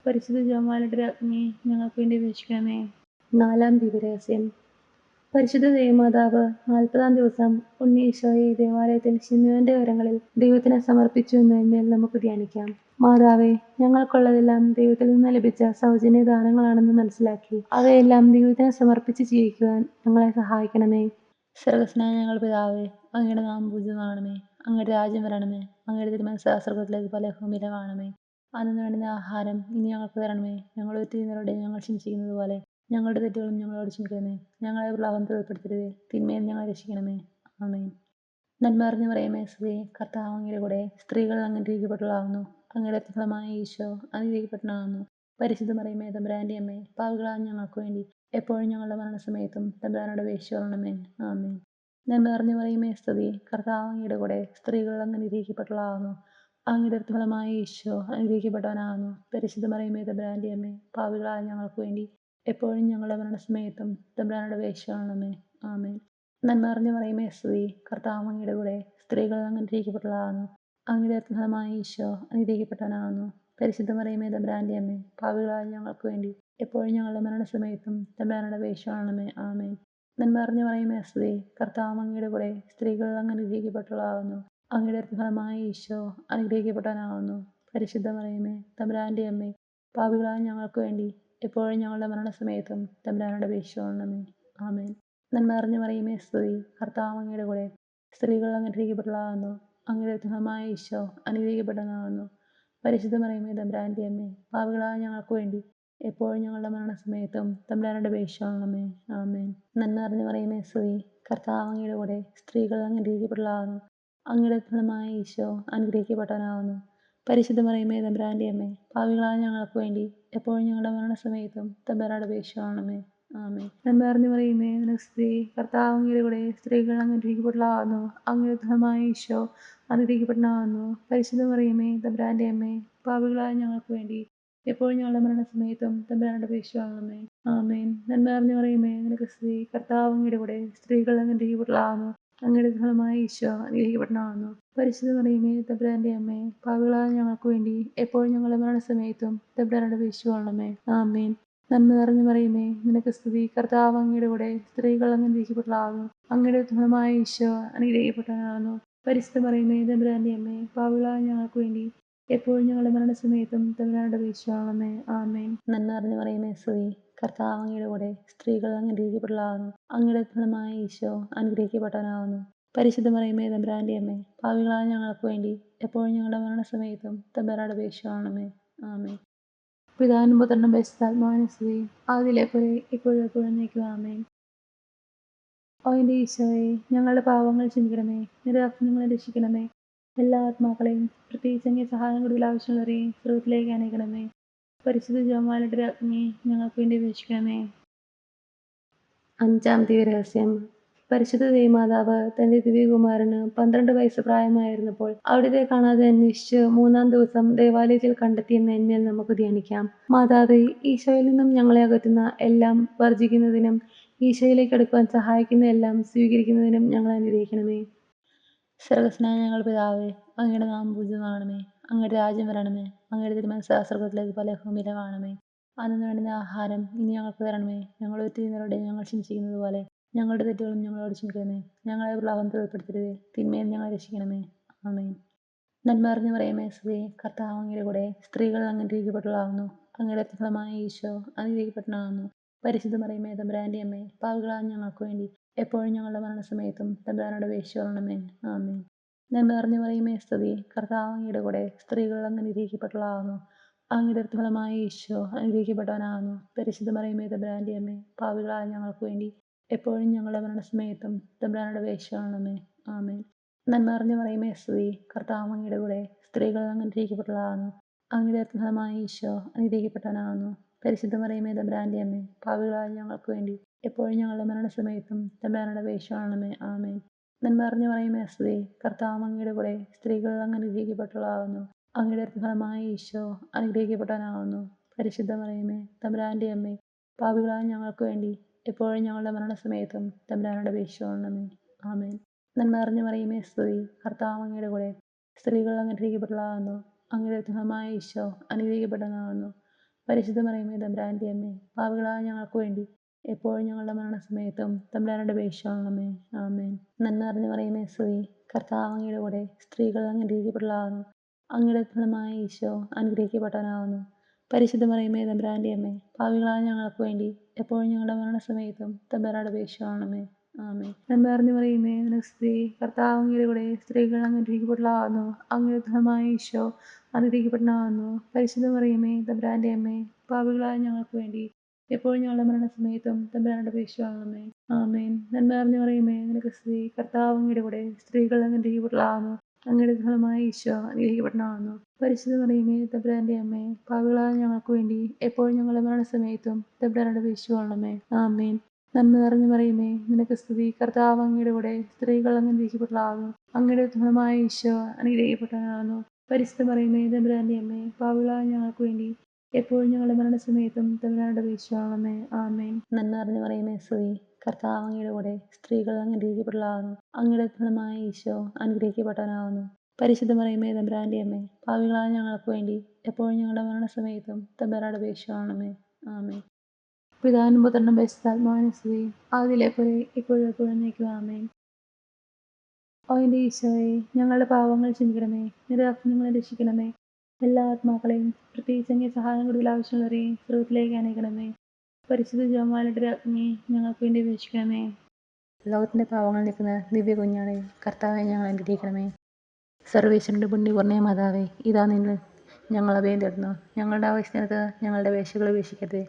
പരിശുദ്ധ ജപമാലയുടെ രാജ്ഞി ഞങ്ങൾക്ക് വേണ്ടി അപേക്ഷിക്കണമേ. 4-ാം ദിവ്യരഹസ്യം. പരിശുദ്ധ ദൈവമാതാവ് 40-ാം ദിവസം ഉണ്ണീശോയെ ദേവാലയത്തിൽ ശിമയോന്റെ കരങ്ങളിൽ ദൈവത്തിന് സമർപ്പിച്ചു എന്നതിന്മേൽ നമുക്ക് ധ്യാനിക്കാം. മാതാവേ, ഞങ്ങൾക്കുള്ളതെല്ലാം ദൈവത്തിൽ നിന്ന് ലഭിച്ച സൗജന്യ ദാനങ്ങളാണെന്ന് മനസ്സിലാക്കി അവയെല്ലാം ദൈവത്തിന് സമർപ്പിച്ച് ജീവിക്കുവാൻ ഞങ്ങളെ സഹായിക്കണമേ. സ്വർഗ്ഗസ്ഥനായ ഞങ്ങളുടെ പിതാവേ, അങ്ങയുടെ നാമം പൂജിതമാകണമേ. അങ്ങയുടെ രാജ്യം വരണമേ. അങ്ങയുടെ തിരുമനസ്സ് സ്വർഗ്ഗത്തിലേതുപോലെ ഭൂമിയിലുമാകണമേ. അന്നു വേണ്ടുന്ന ആഹാരം ഇനി ഞങ്ങൾക്ക് തരണമേ. ഞങ്ങളുടെ തെറ്റുകളോട് ഞങ്ങൾ ക്ഷമിച്ചിരിക്കുന്നത് പോലെ ഞങ്ങളുടെ തെറ്റുകളും ഞങ്ങളോട് ക്ഷമിക്കണമേ. ഞങ്ങളെ പ്രലോഭനത്തിൽ ഉൾപ്പെടുത്തരുതേ, തിന്മയിൽ ഞങ്ങളെ രക്ഷിക്കണമേ. ആമേൻ. നന്മ നിറഞ്ഞ മറിയമേ സ്തുതി. കർത്താവ് അങ്ങയുടെ കൂടെ സ്ത്രീകൾ അങ്ങ് അനുഗ്രഹിക്കപ്പെട്ടവളാകുന്നു. അങ്ങയുടെ ഫലമായ ഈശോ അനുഗ്രഹിക്കപ്പെട്ടവനാകുന്നു. പരിശുദ്ധ മറിയമേ തമ്പുരാന്റെ അമ്മേ, പാപികളായ ഞങ്ങൾക്ക് വേണ്ടി എപ്പോഴും ഞങ്ങളുടെ മരണസമയത്തും തമ്പുരാനോട് അപേക്ഷിച്ചുകൊള്ളണമേ. ആമേൻ. നന്മ നിറഞ്ഞ മറിയമേ സ്തുതി. കർത്താവ് അങ്ങയുടെ കൂടെ സ്ത്രീകൾ അങ്ങ് അനുഗ്രഹിക്കപ്പെട്ടവളാകുന്നു. അങ്ങയുടെ ഫലമായ ഈശോ അനുഗ്രഹിക്കപ്പെട്ടവനാകുന്നു. പരിശുദ്ധ മറിയമേ തമ്പുരാന്റെ അമ്മേ, പാപികളായ ഞങ്ങൾക്ക് വേണ്ടി എപ്പോഴും ഞങ്ങളുടെ മരണസമയത്തും തമ്പുരാനോട് അപേക്ഷിച്ചുകൊള്ളണമേ. ആമേൻ. നന്മ നിറഞ്ഞ മറിയമേ സ്തുതി. കർത്താവ് അങ്ങയുടെ കൂടെ സ്ത്രീകൾ അങ്ങ് അനുഗ്രഹിക്കപ്പെട്ടവളാകുന്നു. അങ്ങയുടെ ഫലമായ ഈശോ അനുഗ്രഹിക്കപ്പെട്ടവനാകുന്നു. പരിശുദ്ധ മറിയമേ തമ്പുരാന്റെ അമ്മേ, പാപികളായ ഞങ്ങൾക്ക് വേണ്ടി എപ്പോഴും ഞങ്ങളുടെ മരണസമയത്തും തമ്പുരാനോട് അപേക്ഷിച്ചുകൊള്ളണമേ. ആമേൻ. നന്മ നിറഞ്ഞ മറിയമേ സ്തുതി. കർത്താവ് അങ്ങയുടെ കൂടെ സ്ത്രീകൾ അങ്ങ് അനുഗ്രഹിക്കപ്പെട്ടവളാകുന്നു. അങ്ങയുടെ ഫലമായ ഈശോ അനുഗ്രഹിക്കപ്പെട്ടവനാകുന്നു. പരിശുദ്ധ മറിയമേ തമ്പുരാന്റെ അമ്മേ, പാപികളായ ഞങ്ങൾക്ക് വേണ്ടി എപ്പോഴും ഞങ്ങളുടെ മരണസമയത്തും തമ്പുരാനോട് അപേക്ഷിച്ചുകൊള്ളണമേ. ആമേൻ. നന്മ നിറഞ്ഞ മറിയമേ സ്തുതി. കർത്താവ് അങ്ങയുടെ കൂടെ സ്ത്രീകൾ അങ്ങ് അനുഗ്രഹിക്കപ്പെട്ടവളാകുന്നു. അങ്ങയുടെ ഫലമായ ഈശോ അനുഗ്രഹിക്കപ്പെട്ടവനാകുന്നു. പരിശുദ്ധ മറിയമേ തമ്പുരാന്റെ അമ്മേ, പാപികളായ ഞങ്ങൾക്ക് വേണ്ടി എപ്പോഴും ഞങ്ങളുടെ മരണസമയത്തും തമ്പുരാനോട് അപേക്ഷിച്ചുകൊള്ളണമേ. ആമേൻ. നന്മ നിറഞ്ഞ മറിയമേ സ്തുതി. കർത്താവ് അങ്ങയുടെ കൂടെ സ്ത്രീകൾ അങ്ങ് അനുഗ്രഹിക്കപ്പെട്ടവളാകുന്നു. അങ്ങയുടെ ഫലമായ ഈശോ അനുഗ്രഹിക്കപ്പെട്ടവനാകുന്നു. പരിശുദ്ധ മറിയമേ തമ്പുരാന്റെ അമ്മേ, പാപികളായ ഞങ്ങൾക്ക് വേണ്ടി എപ്പോഴും ഞങ്ങളുടെ മരണസമയത്തും തമ്പുരാനോട് അപേക്ഷിച്ചുകൊള്ളണമേ. ആമേൻ. നന്മ നിറഞ്ഞ മറിയമേ സ്തുതി. കർത്താവ് അങ്ങയുടെ കൂടെ സ്ത്രീകൾ അങ്ങ് അനുഗ്രഹിക്കപ്പെട്ടവളാകുന്നു. അങ്ങയുടെ ഫലമായ ഈശോ അനുഗ്രഹിക്കപ്പെട്ടവനാകുന്നു. പരിശുദ്ധ മറിയമേ തമ്പുരാന്റെ അമ്മേ, പാപികളായ ഞങ്ങൾക്ക് വേണ്ടി എപ്പോഴും ഞങ്ങളുടെ മരണസമയത്തും തമ്പുരാനോട് അപേക്ഷിച്ചുകൊള്ളണമേ. ആമേൻ. നന്മ നിറഞ്ഞ മറിയമേ സ്തുതി. കർത്താവ് അങ്ങയുടെ കൂടെ സ്ത്രീകൾ അങ്ങ് അനുഗ്രഹിക്കപ്പെട്ടവളാകുന്നു. അങ്ങയുടെ ഫലമായ ഈശോ അനുഗ്രഹിക്കപ്പെട്ടവനാകുന്നു. പരിശുദ്ധ മറിയമേ തമ്പുരാന്റെ അമ്മേ, പാപികളായ ഞങ്ങൾക്ക് വേണ്ടി എപ്പോഴും ഞങ്ങളുടെ മരണസമയത്തും തമ്പുരാനോട് അപേക്ഷിച്ചുകൊള്ളണമേ. ആമേൻ. നന്മ നിറഞ്ഞ മറിയമേ, നിനക്ക് സ്തുതി. കർത്താവ് അങ്ങയുടെ കൂടെ സ്ത്രീകൾ അങ്ങ് അനുഗ്രഹിക്കപ്പെട്ടവളാകുന്നു. അങ്ങയുടെ ഫലമായ ഈശോ അനുഗ്രഹിക്കപ്പെട്ടവനാകുന്നു. പരിശുദ്ധ മറിയമേ തമ്പുരാന്റെ അമ്മേ, പാപികളായ ഞങ്ങൾക്ക് വേണ്ടി എപ്പോഴും ഞങ്ങളുടെ മരണസമയത്തും തമ്പുരാനോട് അപേക്ഷിച്ചുകൊള്ളണമേ. ആമേൻ. നന്മ നിറഞ്ഞ മറിയമേ സ്തുതി. കർത്താവ് അങ്ങയുടെ കൂടെ സ്ത്രീകൾ അങ്ങ് അനുഗ്രഹിക്കപ്പെട്ടവളാകുന്നു. അങ്ങയുടെ ഫലമായ ഈശോ അനുഗ്രഹിക്കപ്പെട്ടവനാകുന്നു. പരിശുദ്ധ മറിയമേ തമ്പുരാന്റെ അമ്മേ, പാപികളായ ഞങ്ങൾക്ക് വേണ്ടി എപ്പോഴും ഞങ്ങളുടെ മരണസമയത്തും തമ്പുരാനോട് അപേക്ഷിച്ചുകൊള്ളണമേ. ആമേൻ. പിതാവിനും പുത്രനും പരിശുദ്ധാത്മാവിനും സ്തുതി. ആദിയിലെ പോലെ ഇപ്പോഴും എപ്പോഴും എന്നേക്കും. ആമേൻ. ഓ എൻ്റെ ഈശോയെ, ഞങ്ങളുടെ പാപങ്ങൾ ക്ഷമിക്കണമേ, നിരപരാധികളെ രക്ഷിക്കണമേ. എല്ലാ ആത്മാക്കളെയും പ്രത്യേകിച്ച് അങ്ങേ സഹായം കൂടുതൽ ആവശ്യമുള്ളവരെയും സ്രോതത്തിലേക്ക് അനേക്കണമേ. പരിശുദ്ധ ജപമാലയുടെ രാജ്ഞി ഞങ്ങൾക്ക് വേണ്ടി അപേക്ഷിക്കണമേ. 5-ാം ദിവ്യരഹസ്യം. പരിശുദ്ധ ദൈവമാതാവ് തന്റെ ദിവ്യകുമാരന് 12 വയസ്സ് പ്രായമായിരുന്നപ്പോൾ അവിടുത്തെ കാണാതെ അന്വേഷിച്ച് 3-ാം ദിവസം ദേവാലയത്തിൽ കണ്ടെത്തിയ മേന്മേൽ നമുക്ക് ധ്യാനിക്കാം. മാതാവേ, ഈശോയിൽ നിന്നും ഞങ്ങളെ അകറ്റുന്ന എല്ലാം വർജിക്കുന്നതിനും ഈശോയിലേക്ക് അടുക്കുവാൻ സഹായിക്കുന്ന എല്ലാം സ്വീകരിക്കുന്നതിനും ഞങ്ങളെ അനുഗ്രഹിക്കണമേ. സ്വർഗ്ഗസ്ഥനായ ഞങ്ങളുടെ പിതാവേ, അങ്ങയുടെ നാമം പൂജിതമാകണമേ. അങ്ങയുടെ രാജ്യം വരണമേ. അങ്ങയുടെ തിരുമനസ്സ് സ്വർഗ്ഗത്തിലേതുപോലെ ഭൂമിയിലും ആകണമേ. അന്നു വേണ്ടുന്ന ആഹാരം ഇനി ഞങ്ങൾക്ക് തരണമേ. ഞങ്ങളുടെ തെറ്റുകളോട് ഞങ്ങൾ ക്ഷമിച്ചിരിക്കുന്നത് പോലെ ഞങ്ങളുടെ തെറ്റുകളും ഞങ്ങളോട് ക്ഷമിക്കണമേ. ഞങ്ങളെ പ്രലോഭനത്തിൽ ഉൾപ്പെടുത്തരുതേ, തിന്മയിൽ ഞങ്ങളെ രക്ഷിക്കണമേ. ആമേൻ. നന്മ നിറഞ്ഞ മറിയമേ സ്തുതി. കർത്താവ് അങ്ങയുടെ കൂടെ സ്ത്രീകൾ അങ്ങ് അനുഗ്രഹിക്കപ്പെട്ടവളാകുന്നു. അങ്ങയുടെ ഫലമായ ഈശോ അനുഗ്രഹിക്കപ്പെട്ടവനാകുന്നു. പരിശുദ്ധ മറിയമേ തമ്പുരാന്റെ അമ്മേ, പാപികളായ ഞങ്ങൾക്ക് വേണ്ടി എപ്പോഴും ഞങ്ങളുടെ മരണസമയത്തും തമ്പുരാനോട് അപേക്ഷിച്ചുകൊള്ളണമേ. ആമേൻ. നന്മ നിറഞ്ഞ മറിയമേ സ്തുതി. കർത്താവ് അങ്ങയുടെ കൂടെ സ്ത്രീകൾ അങ്ങ് അനുഗ്രഹിക്കപ്പെട്ടവളാകുന്നു. അങ്ങയുടെ ഫലമായ ഈശോ അനുഗ്രഹിക്കപ്പെട്ടവനാകുന്നു. പരിശുദ്ധ മറിയമേ തമ്പുരാന്റെ അമ്മേ, പാപികളായ ഞങ്ങൾക്ക് വേണ്ടി എപ്പോഴും ഞങ്ങളുടെ മരണസമയത്തും തമ്പുരാനോട് അപേക്ഷിച്ചുകൊള്ളണമേ. ആമേൻ. നന്മ നിറഞ്ഞ മറിയമേ സ്തുതി. കർത്താവ് അങ്ങയുടെ കൂടെ സ്ത്രീകൾ അങ്ങ് അനുഗ്രഹിക്കപ്പെട്ടവളാകുന്നു. അങ്ങയുടെ ഫലമായ ഈശോ അനുഗ്രഹിക്കപ്പെട്ടവനാകുന്നു. പരിശുദ്ധ മറിയമേ തമ്പുരാന്റെ അമ്മേ, പാപികളായ ഞങ്ങൾക്ക് വേണ്ടി എപ്പോഴും ഞങ്ങളുടെ മരണസമയത്തും തമ്പുരാനോട് അപേക്ഷിച്ചുകൊള്ളണമേ. ആമേൻ. നന്മ നിറഞ്ഞ മറിയമേ സ്തുതി. കർത്താവ് അങ്ങയുടെ കൂടെ സ്ത്രീകൾ അങ്ങ് അനുഗ്രഹിക്കപ്പെട്ടവളാകുന്നു. അങ്ങയുടെ ഫലമായ ഈശോ അനുഗ്രഹിക്കപ്പെട്ടവനാകുന്നു. പരിശുദ്ധ മറിയമേ തമ്പുരാന്റെ അമ്മേ, പാപികളായ ഞങ്ങൾക്ക് വേണ്ടി എപ്പോഴും ഞങ്ങളുടെ മരണസമയത്തും തമ്പുരാനോട് അപേക്ഷിച്ചുകൊള്ളണമേ. ആമേൻ. നന്മ നിറഞ്ഞ മറിയമേ സ്തുതി. കർത്താവ് അങ്ങയുടെ കൂടെ സ്ത്രീകൾ അങ്ങ് അനുഗ്രഹിക്കപ്പെട്ടവളാകുന്നു. അങ്ങയുടെ ഫലമായ ഈശോ അനുഗ്രഹിക്കപ്പെട്ടവനാകുന്നു. പരിശുദ്ധ മറിയമേ തമ്പുരാന്റെ അമ്മേ, പാപികളായ ഞങ്ങൾക്ക് വേണ്ടി എപ്പോഴും ഞങ്ങളുടെ മരണസമയത്തും തമ്പുരാനോട് അപേക്ഷിച്ചുകൊള്ളണമേ. ആമേൻ. നന്മ നിറഞ്ഞ മറിയമേ സ്തുതി. കർത്താവ് അങ്ങയുടെ കൂടെ സ്ത്രീകൾ അങ്ങ് അനുഗ്രഹിക്കപ്പെട്ടവളാകുന്നു. അങ്ങയുടെ ഫലമായ ഈശോ അനുഗ്രഹിക്കപ്പെട്ടവനാകുന്നു. പരിശുദ്ധ മറിയമേ തമ്പുരാന്റെ അമ്മേ, പാപികളായ ഞങ്ങൾക്ക് വേണ്ടി എപ്പോഴും ഞങ്ങളുടെ മരണസമയത്തും തമ്പുരാനോട് അപേക്ഷിച്ചുകൊള്ളണമേ. ആമേൻ. നന്മ നിറഞ്ഞ മറിയമേ നിനക്ക് സ്തുതി. കർത്താവ് അങ്ങയുടെ കൂടെ സ്ത്രീകൾ അങ്ങ് അനുഗ്രഹിക്കപ്പെട്ടവളാകുന്നു. അങ്ങയുടെ ഫലമായ ഈശോ അനുഗ്രഹിക്കപ്പെട്ടവനാകുന്നു. പരിശുദ്ധ മറിയമേ തമ്പുരാന്റെ അമ്മേ, പാപികളായ ഞങ്ങൾക്ക് വേണ്ടി എപ്പോഴും ഞങ്ങളുടെ മരണസമയത്തും തമ്പുരാനോട് അപേക്ഷിച്ചുകൊള്ളണമേ. ആമേൻ. നന്മ നിറഞ്ഞ മറിയമേ നിനക്ക് സ്തുതി. കർത്താവ് അങ്ങയുടെ കൂടെ സ്ത്രീകൾ അങ്ങ് അനുഗ്രഹിക്കപ്പെട്ടവളാകുന്നു. അങ്ങയുടെ ഫലമായ ഈശോ അനുഗ്രഹിക്കപ്പെട്ടവനാകുന്നു. പരിശുദ്ധ മറിയമേ തമ്പുരാന്റെ അമ്മേ, പാപികളായ ഞങ്ങൾക്ക് വേണ്ടി എപ്പോഴും ഞങ്ങളുടെ മരണസമയത്തും തമ്പുരാനോട് അപേക്ഷിച്ചുകൊള്ളണമേ. ആമേൻ. നന്മ നിറഞ്ഞ മറിയമേ നിനക്ക് സ്തുതി. കർത്താവ് അങ്ങയുടെ കൂടെ സ്ത്രീകൾ അങ്ങ് അനുഗ്രഹിക്കപ്പെട്ടവളാകുന്നു. അങ്ങയുടെ ഫലമായ ഈശോ അനുഗ്രഹിക്കപ്പെട്ടവനാകുന്നു. പരിശുദ്ധ മറിയമേ തമ്പുരാന്റെ അമ്മേ, പാപികളായ ഞങ്ങൾക്ക് വേണ്ടി എപ്പോഴും ഞങ്ങളുടെ മരണസമയത്തും തമ്പുരാനോട് അപേക്ഷിച്ചുകൊള്ളണമേ. ആമേൻ. നന്മ നിറഞ്ഞ മറിയമേ സ്തുതി. കർത്താവ് അങ്ങയുടെ കൂടെ സ്ത്രീകൾ അങ്ങ് അനുഗ്രഹിക്കപ്പെട്ടവളാകുന്നു. അങ്ങയുടെ ഫലമായ ഈശോ അനുഗ്രഹിക്കപ്പെട്ടവനാകുന്നു. പരിശുദ്ധ മറിയമേ തമ്പുരാന്റെ അമ്മേ, പാപികളായ ഞങ്ങൾക്ക് വേണ്ടി എപ്പോഴും ഞങ്ങളുടെ മരണസമയത്തും തമ്പുരാനോട് അപേക്ഷിച്ചുകൊള്ളണമേ. ആമേൻ. പിതാവിനും പുത്രനും പരിശുദ്ധാത്മാവിനും സ്തുതി. ആദിയിലെ പോലെ ഇപ്പോഴും എപ്പോഴും എന്നേക്കും. ആമേൻ. ഓ എൻ്റെ ഈശോയെ, ഞങ്ങളുടെ പാപങ്ങൾ ക്ഷമിക്കണമേ, നിരപരാധികളെ രക്ഷിക്കണമേ. എല്ലാ ആത്മാക്കളെയും പ്രത്യേകിച്ച് അങ്ങേ സഹായം കൂടുതൽ ആവശ്യമുള്ളവരെയും സ്രോതത്തിലേക്ക് അനേക്കണമേ. പരിശുദ്ധ ജപമാലയുടെ രാജ്ഞി ഞങ്ങൾക്ക് വേണ്ടി അപേക്ഷിക്കണമേ. ലോകത്തിന്റെ പാവങ്ങൾ നീക്കുന്ന ദിവ്യ കുഞ്ഞാണേ, കർത്താവെ ഞങ്ങൾ അനുഗ്രഹിക്കണമേ. സർവേശ്വരന്റെ പുണ്യപൂർണ്ണ മാതാവേ, ഇതാ നിന്നിൽ ഞങ്ങൾ അഭയം തേടുന്നു. ഞങ്ങളുടെ ആവശ്യത്തിനകത്ത് ഞങ്ങളുടെ വേശകൾ ഉപേക്ഷിക്കരുതേ.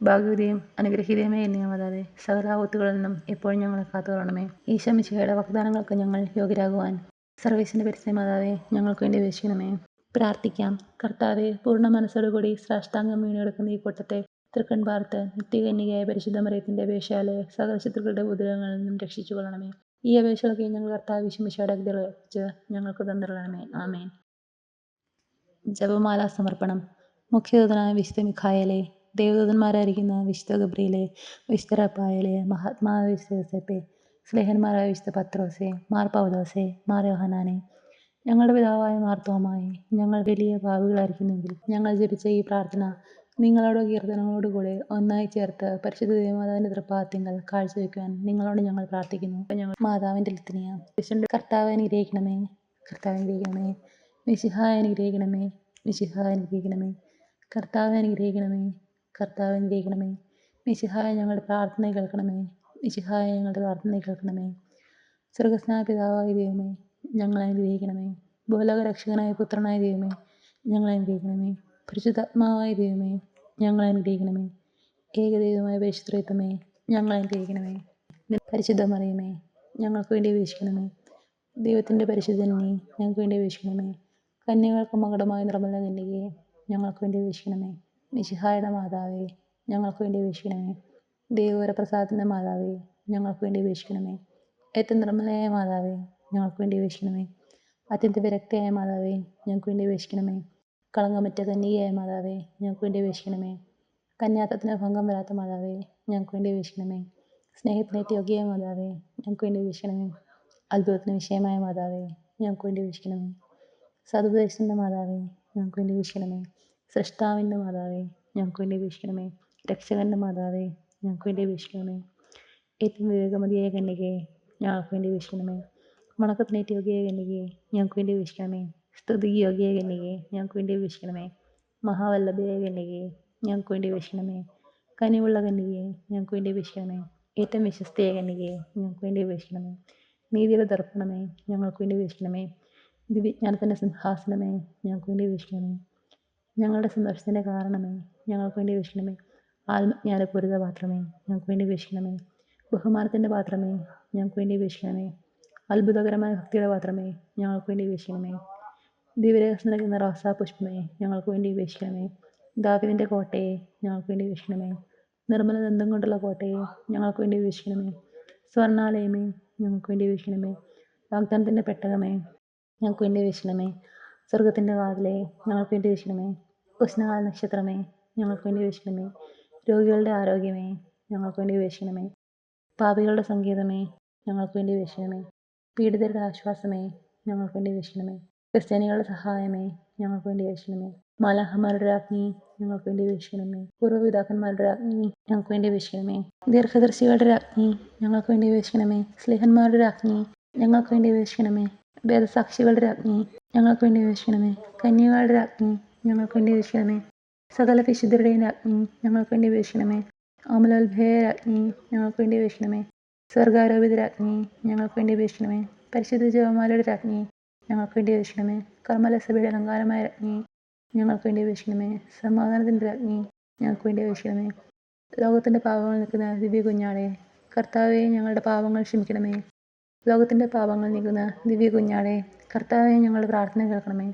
ഭാഗ്യവതിയും അനുഗ്രഹീതയുമേ എന്നെ മാതാവേ, സകല ആപത്തുകളിൽ നിന്നും എപ്പോഴും ഞങ്ങളെ കാത്തുകൊള്ളണമേ. ഈശോ മിശിഹായുടെ വാഗ്ദാനങ്ങൾക്ക് ഞങ്ങൾ യോഗ്യരാകുവാൻ സർവേശ്വരന്റെ പരിശുദ്ധ മാതാവേ, ഞങ്ങൾക്ക് വേണ്ടി അപേക്ഷിക്കണമേ. പ്രാർത്ഥിക്കാം. കർത്താവെ, പൂർണ്ണ മനസ്സോടുകൂടി സാഷ്ടാംഗം വീണെടുക്കുന്ന ഈ കൂട്ടത്തെ തൃക്കൺ പാർത്ത് നിത്യകന്യകയായ പരിശുദ്ധ മറിയത്തിന്റെ അപേക്ഷയാലെ സകല ശത്രുക്കളുടെ ഉപദ്രവങ്ങളിൽ നിന്നും രക്ഷിച്ചു കൊള്ളണമേ. ഈ അപേക്ഷകളൊക്കെ ഞങ്ങൾ കർത്താവ് വിശുമിശയുടെ അഗ്നിയിൽ അർപ്പിച്ച് ഞങ്ങൾക്ക് തന്നിരണമേ. ആമേൻ. ജപമാല സമർപ്പണം. മുഖ്യദൂതനായ വിശുദ്ധ മിഖായേലേ, ദേവദൂതന്മാരായിരിക്കുന്ന വിശുദ്ധ ഗബ്രിയേലേ, വിശുദ്ധ റഫായേലേ, മഹാത്മാവായ വിശുദ്ധ യോസേപ്പേ, സ്ലേഹന്മാരായ വിശുദ്ധ പത്രോസേ, മാർ പൗലോസേ, മാർ യോഹന്നാനെ, ഞങ്ങളുടെ പിതാവായ മാർ തോമായെ, ഞങ്ങൾ വലിയ പാപികളായിരിക്കുന്നെങ്കിൽ ഞങ്ങൾ ജപിച്ച ഈ പ്രാർത്ഥന നിങ്ങളോട് കീർത്തനങ്ങളോടുകൂടെ ഒന്നായി ചേർത്ത് പരിശുദ്ധ ദേവമാതാവിന്റെ തൃപ്പാദത്തിങ്കൽ കാഴ്ചവെക്കുവാൻ നിങ്ങളോട് ഞങ്ങൾ പ്രാർത്ഥിക്കുന്നു. ഞങ്ങൾ മാതാവിന്റെ ലിത്തനിയ. കർത്താവെ അനുഗ്രഹിക്കണമേ, കർത്താവെ അനുഗ്രഹിക്കണമേ, മിശിഹായെ അനുഗ്രഹിക്കണമേ, മിശിഹായെ അനുഗ്രഹിക്കണമേ, കർത്താവെ അനുഗ്രഹിക്കണമേ, കർത്താവെ അനുഗ്രഹിക്കണമേ, മിശിഹായെ ഞങ്ങളുടെ പ്രാർത്ഥന കേൾക്കണമേ, മിശിഹായെ ഞങ്ങളുടെ പ്രാർത്ഥന കേൾക്കണമേ. സ്വർഗസ്നായ പിതാവായ ദൈവമേ, ഞങ്ങളെ അനുഗ്രഹിക്കണമേ. ഭൂലോക രക്ഷകനായ പുത്രനായ ദൈവമേ, ഞങ്ങളെ അനുഗ്രഹിക്കണമേ. പരിശുദ്ധാത്മാവായ ദൈവമേ, ഞങ്ങളെ അനുഗ്രഹിക്കണമേ. ഏകദൈവമായ പരിശുദ്ധത്വമേ, ഞങ്ങളെ അനുഗ്രഹിക്കണമേ. പരിശുദ്ധ മറിയമേ, ഞങ്ങൾക്ക് വേണ്ടി അപേക്ഷിക്കണമേ. ദൈവത്തിൻ്റെ പരിശുദ്ധനെ, ഞങ്ങൾക്ക് വേണ്ടി അപേക്ഷിക്കണമേ. കന്യകൾക്ക് മകുടമായ നിർമ്മല കന്യകയെ, ഞങ്ങൾക്ക് വേണ്ടി അപേക്ഷിക്കണമേ. മിശിഹായുടെ മാതാവേ, ഞങ്ങൾക്ക് വേണ്ടി അപേക്ഷിക്കണമേ. ദൈവവരപ്രസാദത്തിൻ്റെ മാതാവേ, ഞങ്ങൾക്ക് വേണ്ടി അപേക്ഷിക്കണമേ. ഏറ്റവും നിർമ്മലയായ മാതാവേ, ഞങ്ങൾക്ക് വേണ്ടി അപേക്ഷിക്കണമേ. അത്യന്ത വിരക്തയായ മാതാവേ, ഞങ്ങൾക്ക് വേണ്ടി അപേക്ഷിക്കണമേ. കളങ്കമറ്റ കന്യകയായ മാതാവേ, ഞങ്ങൾക്ക് വേണ്ടി അപേക്ഷിക്കണമേ. കന്യാത്വത്തിന് ഭംഗം വരാത്ത മാതാവേ, ഞങ്ങൾക്ക് വേണ്ടി അപേക്ഷിക്കണമേ. സ്നേഹത്തിനേറ്റ് യോഗ്യയായ മാതാവേ, ഞങ്ങൾക്ക് വേണ്ടി അപേക്ഷിക്കണമേ. അത്ഭുതത്തിന് വിഷയമായ മാതാവേ, ഞങ്ങൾക്ക് വേണ്ടി അപേക്ഷിക്കണമേ. സതുപദേശത്തിൻ്റെ മാതാവേ, ഞങ്ങൾക്ക് വേണ്ടി അപേക്ഷിക്കണമേ. സൃഷ്ടാവിൻ്റെ മാതാവേ, ഞങ്ങൾക്ക് വേണ്ടി അപേക്ഷിക്കണമേ. രക്ഷകൻ്റെ മാതാവേ, ഞങ്ങൾക്ക് വേണ്ടി അപേക്ഷിക്കണമേ. ഏറ്റവും വിവേകമതിയായ കന്യകയെ, ഞങ്ങൾക്ക് വേണ്ടി അപേക്ഷിക്കണമേ. വണക്കത്തിനേറ്റ് യോഗ്യയായ കന്യകയെ, ഞങ്ങൾക്ക് വേണ്ടി അപേക്ഷിക്കണമേ. സ്തുതിക്ക് യോഗ്യയായ കന്യകയെ, ഞങ്ങൾക്ക് വേണ്ടി അപേക്ഷിക്കണമേ. മഹാവല്ലഭയായ കന്യകയെ, ഞങ്ങൾക്ക് വേണ്ടി അപേക്ഷിക്കണമേ. കനിവുള്ള കന്യകയെ, ഞങ്ങൾക്ക് വേണ്ടി അപേക്ഷിക്കണമേ. ഏറ്റവും വിശ്വസ്തയായ കന്യകയെ, ഞങ്ങൾക്ക് വേണ്ടി അപേക്ഷിക്കണമേ. നീതിയുടെ ദർപ്പണമേ, ഞങ്ങൾക്ക് വേണ്ടി അപേക്ഷിക്കണമേ. ദിവ്യജ്ഞാനത്തിൻ്റെ സിംഹാസനമേ, ഞങ്ങൾക്ക് വേണ്ടി അപേക്ഷിക്കണമേ. ഞങ്ങളുടെ സന്തോഷത്തിൻ്റെ കാരണമേ, ഞങ്ങൾക്ക് വേണ്ടി അപേക്ഷിക്കണമേ. ആത്മജ്ഞാനപൂരിത പാത്രമേ, ഞങ്ങൾക്ക് വേണ്ടി അപേക്ഷിക്കണമേ. ബഹുമാനത്തിൻ്റെ പാത്രമേ, ഞങ്ങൾക്ക് വേണ്ടി അപേക്ഷിക്കണമേ. അത്ഭുതകരമായ ഭക്തിയുടെ പാത്രമേ, ഞങ്ങൾക്ക് വേണ്ടി അപേക്ഷിക്കണമേ. ദിവ്യരഹസ്യം നൽകുന്ന റോസാപുഷ്പമേ, ഞങ്ങൾക്ക് വേണ്ടി അപേക്ഷിക്കണമേ. ദാവീദിൻ്റെ കോട്ടയെ, ഞങ്ങൾക്ക് വേണ്ടി അപേക്ഷിക്കണമേ. നിർമ്മല ദന്തം കൊണ്ടുള്ള കോട്ടയെ, ഞങ്ങൾക്ക് വേണ്ടി അപേക്ഷിക്കണമേ. സ്വർണ്ണാലയമേ, ഞങ്ങൾക്ക് വേണ്ടി അപേക്ഷിക്കണമേ. വാഗ്ദാനത്തിൻ്റെ പെട്ടകമേ, ഞങ്ങൾക്ക് വേണ്ടി അപേക്ഷിക്കണമേ. സ്വർഗത്തിൻ്റെ വാതിലേ, ഞങ്ങൾക്ക് വേണ്ടി അപേക്ഷിക്കണമേ. ഉഷ്ണകാല നക്ഷത്രമേ, ഞങ്ങൾക്ക് വേണ്ടി അപേക്ഷിക്കണമേ. രോഗികളുടെ ആരോഗ്യമേ, ഞങ്ങൾക്ക് വേണ്ടി അപേക്ഷിക്കണമേ. പാപികളുടെ സംഗീതമേ, ഞങ്ങൾക്ക് വേണ്ടി അപേക്ഷിക്കണമേ. പീഡിതരുടെ ആശ്വാസമേ, ഞങ്ങൾക്ക് വേണ്ടി അപേക്ഷിക്കണമേ. ക്രിസ്ത്യാനികളുടെ സഹായമേ, ഞങ്ങൾക്ക് വേണ്ടി അപേക്ഷിക്കണമേ. മാലാഖമാരുടെ രാജ്ഞി, ഞങ്ങൾക്ക് വേണ്ടി അപേക്ഷിക്കണമേ. പൂർവ്വപിതാക്കന്മാരുടെ രാജ്ഞി, ഞങ്ങൾക്ക് വേണ്ടി അപേക്ഷിക്കണമേ. ദീർഘദർശികളുടെ രാജ്ഞി, ഞങ്ങൾക്ക് വേണ്ടി അപേക്ഷിക്കണമേ. സ്ലേഹന്മാരുടെ രാജ്ഞി, ഞങ്ങൾക്ക് വേണ്ടി അപേക്ഷിക്കണമേ. വേദസാക്ഷികളുടെ രാജ്ഞി, ഞങ്ങൾക്ക് വേണ്ടി അപേക്ഷിക്കണമേ. കന്യകളുടെ രാജ്ഞി, ഞങ്ങൾക്ക് വേണ്ടി അപേക്ഷിക്കണമേ. സകല വിശുദ്ധരുടെയും രാജ്ഞി, ഞങ്ങൾക്ക് വേണ്ടി അപേക്ഷിക്കണമേ. അമലോത്ഭയ രാജ്ഞി, ഞങ്ങൾക്ക് വേണ്ടി അപേക്ഷിക്കണമേ. സ്വർഗാരോപിത രാജ്ഞി, ഞങ്ങൾക്ക് വേണ്ടി അപേക്ഷിക്കണമേ. പരിശുദ്ധ ജപമാലയുടെ രാജ്ഞി, ഞങ്ങൾക്ക് വേണ്ടി അപേക്ഷിക്കണമേ. കർമ്മലസഭയുടെ അലങ്കാരമായ രാജ്ഞി, ഞങ്ങൾക്ക് വേണ്ടി അപേക്ഷിക്കണമേ. സമാധാനത്തിൻ്റെ രാജ്ഞി, ഞങ്ങൾക്ക് വേണ്ടി അപേക്ഷിക്കണമേ. ലോകത്തിൻ്റെ പാപങ്ങൾ നീക്കുന്ന ദിവ്യ കുഞ്ഞാടെ, കർത്താവെ ഞങ്ങളുടെ പാപങ്ങൾ ക്ഷമിക്കണമേ. ലോകത്തിൻ്റെ പാപങ്ങൾ നീക്കുന്ന ദിവ്യ കുഞ്ഞാടെ, കർത്താവെ ഞങ്ങളുടെ പ്രാർത്ഥന കേൾക്കണമേ.